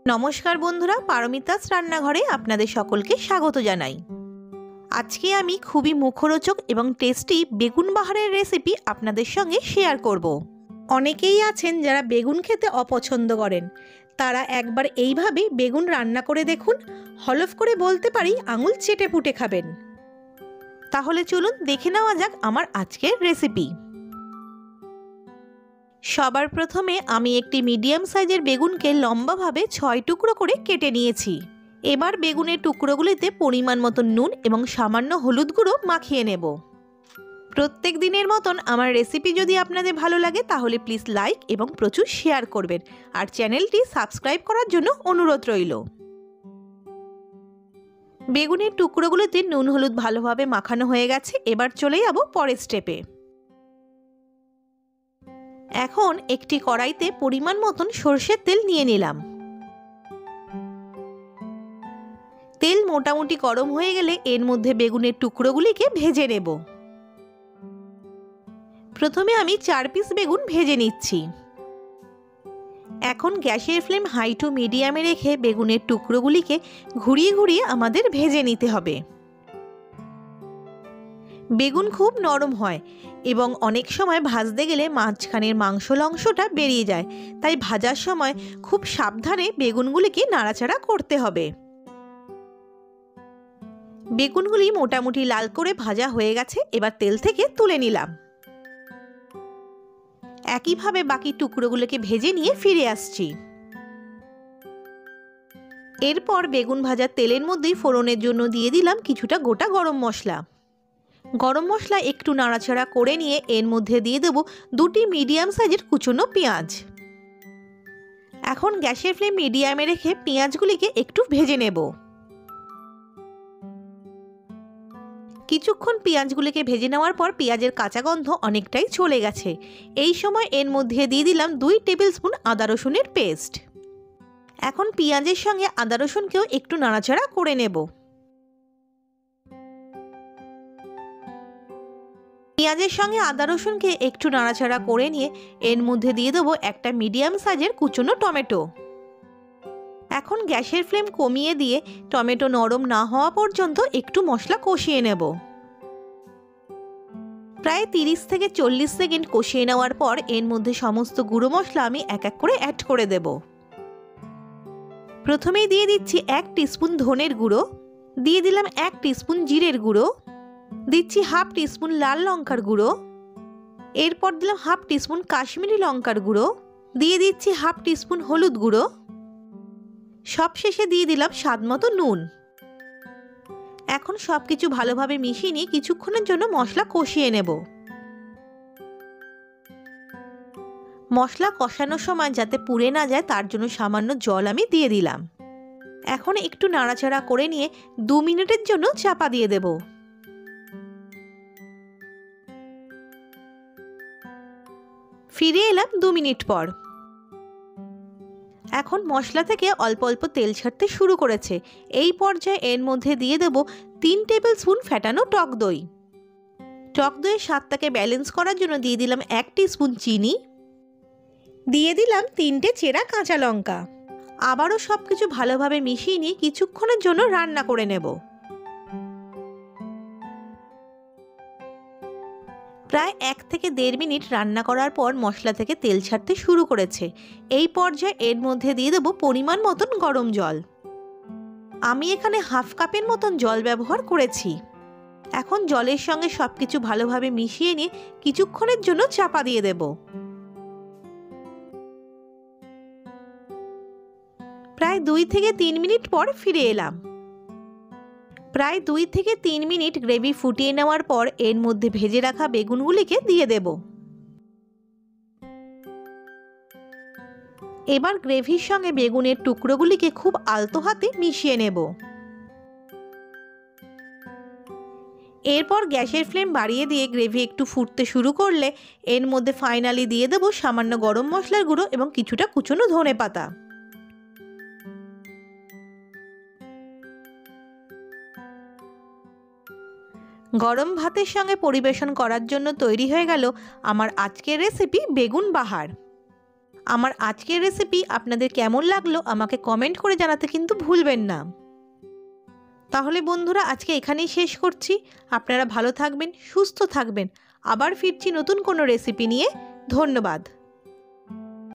নমস্কার বন্ধুরা, পারমিতাস রান্নাঘরে আপনাদের সকলকে স্বাগত জানাই। আজকে আমি খুবই মুখরোচক এবং টেস্টি বেগুন বাহারের রেসিপি আপনাদের সঙ্গে শেয়ার করব। অনেকেই আছেন যারা বেগুন খেতে অপছন্দ করেন, তারা একবার এইভাবে বেগুন রান্না করে দেখুন, হলফ করে বলতে পারি আঙুল চেটে পুটে খাবেন। তাহলে চলুন দেখে নেওয়া যাক আমার আজকের রেসিপি। সবার প্রথমে আমি একটি মিডিয়াম সাইজের বেগুনকে লম্বাভাবে 6 টুকরো করে কেটে নিয়েছি। এবার বেগুনের টুকরোগুলিতে পরিমাণ মতো নুন এবং সামান্য হলুদ গুঁড়ো মাখিয়ে নেব। প্রত্যেক দিনের মতন আমার রেসিপি যদি আপনাদের ভালো লাগে তাহলে প্লিজ লাইক এবং প্রচুর শেয়ার করবেন, আর চ্যানেলটি সাবস্ক্রাইব করার জন্য অনুরোধ রইল। বেগুনের টুকরোগুলিতে নুন হলুদ ভালোভাবে মাখানো হয়ে গেছে। এবার চলে যাব পরের স্টেপে। এখন একটি কড়াইতে পরিমাণ মতন সরষের তেল নিয়ে নিলাম। তেল মোটামুটি গরম হয়ে গেলে এর মধ্যে বেগুনের টুকরোগুলিকে ভেজে নেব। প্রথমে আমি 4 পিস বেগুন ভেজে নিচ্ছি। এখন গ্যাসের ফ্লেম হাই টু মিডিয়ামে রেখে বেগুনের টুকরোগুলিকে ঘুরিয়ে ঘুরিয়ে আমাদের ভেজে নিতে হবে। বেগুন খুব নরম হয় এবং অনেক সময় ভাজতে গেলে মাঝখানের মাংসল অংশটা বেরিয়ে যায়, তাই ভাজার সময় খুব সাবধানে বেগুনগুলিকে নাড়াচাড়া করতে হবে। বেগুনগুলি মোটামুটি লাল করে ভাজা হয়ে গেছে, এবার তেল থেকে তুলে নিলাম। একইভাবে বাকি টুকরোগুলোকে ভেজে নিয়ে ফিরে আসছি। এরপর বেগুন ভাজার তেলের মধ্যেই ফোড়নের জন্য দিয়ে দিলাম কিছুটা গোটা গরম মশলা। গরম মশলা একটু নাড়াচাড়া করে নিয়ে এর মধ্যে দিয়ে দেব 2টি মিডিয়াম সাইজের কুচনো পেঁয়াজ। এখন গ্যাসের ফ্লেম মিডিয়ামে রেখে পেঁয়াজগুলিকে একটু ভেজে নেব। কিছুক্ষণ পেঁয়াজগুলিকে ভেজে নেওয়ার পর পেঁয়াজের কাঁচা গন্ধ অনেকটাই চলে গেছে। এই সময় এর মধ্যে দিয়ে দিলাম 2 টেবিল স্পুন আদা রসুনের পেস্ট। এখন পেঁয়াজের সঙ্গে আদা রসুনকেও একটু নাড়াচাড়া করে নেব। পেঁয়াজের সঙ্গে আদা রসুনকে একটু নাড়াচাড়া করে নিয়ে এর মধ্যে দিয়ে দেবো একটা মিডিয়াম সাইজের কুচনো টমেটো। এখন গ্যাসের ফ্লেম কমিয়ে দিয়ে টমেটো নরম না হওয়া পর্যন্ত একটু মশলা কষিয়ে নেব। প্রায় 30 থেকে 40 সেকেন্ড কষিয়ে নেওয়ার পর এর মধ্যে সমস্ত গুঁড়ো মশলা আমি এক এক করে অ্যাড করে দেব। প্রথমেই দিয়ে দিচ্ছি 1 টিস্পুন ধনের গুঁড়ো, দিয়ে দিলাম 1 টিস্পুন জিরের গুঁড়ো, দিচ্ছি হাফ টিস্পুন লাল লঙ্কার গুঁড়ো, এরপর দিলাম হাফ টিস্পুন কাশ্মীরি লঙ্কার গুঁড়ো, দিয়ে দিচ্ছি হাফ টিস্পুন হলুদ গুঁড়ো, সবশেষে দিয়ে দিলাম স্বাদমতো নুন। এখন সব কিছু ভালোভাবে মিশিয়ে নিয়ে কিছুক্ষণের জন্য মশলা কষিয়ে নেব। মশলা কষানোর সময় যাতে পুড়ে না যায় তার জন্য সামান্য জল আমি দিয়ে দিলাম। এখন একটু নাড়াচাড়া করে নিয়ে 2 মিনিটের জন্য চাপা দিয়ে দেব। ফিরে এলাম 2 মিনিট পর। এখন মশলা থেকে অল্প অল্প তেল ছাড়তে শুরু করেছে। এই পর্যায়ে এর মধ্যে দিয়ে দেব 3 টেবিল স্পুন ফ্যাটানো টক দই। টক দইয়ের স্বাদটাকে ব্যালেন্স করার জন্য দিয়ে দিলাম 1 টিস্পুন চিনি, দিয়ে দিলাম 3টে চেরা কাঁচা লঙ্কা। আবারও সব কিছু ভালোভাবে মিশিয়ে নিয়ে কিছুক্ষণের জন্য রান্না করে নেব। প্রায় 1 থেকে 1.5 মিনিট রান্না করার পর মশলা থেকে তেল ছাড়তে শুরু করেছে। এই পর্যায়ে এর মধ্যে দিয়ে দেব পরিমাণ মতন গরম জল। আমি এখানে হাফ কাপের মতন জল ব্যবহার করেছি। এখন জলের সঙ্গে সব কিছু ভালোভাবে মিশিয়ে নিয়ে কিছুক্ষণের জন্য চাপা দিয়ে দেব। প্রায় 2 থেকে 3 মিনিট পর ফিরে এলাম। প্রায় 2 থেকে 3 মিনিট গ্রেভি ফুটিয়ে নেওয়ার পর এর মধ্যে ভেজে রাখা বেগুনগুলিকে দিয়ে দেব। এবার গ্রেভির সঙ্গে বেগুনের টুকরোগুলিকে খুব আলতো হাতে মিশিয়ে নেব। এরপর গ্যাসের ফ্লেম বাড়িয়ে দিয়ে গ্রেভি একটু ফুটতে শুরু করলে এর মধ্যে ফাইনালি দিয়ে দেব সামান্য গরম মশলার গুঁড়ো এবং কিছুটা কুচনো ধনেপাতা। গরম ভাতের সঙ্গে পরিবেশন করার জন্য তৈরি হয়ে গেল আমার আজকের রেসিপি বেগুন বাহার। আমার আজকের রেসিপি আপনাদের কেমন লাগলো আমাকে কমেন্ট করে জানাতে কিন্তু ভুলবেন না। তাহলে বন্ধুরা আজকে এখানেই শেষ করছি। আপনারা ভালো থাকবেন, সুস্থ থাকবেন। আবার ফিরছি নতুন কোনো রেসিপি নিয়ে। ধন্যবাদ।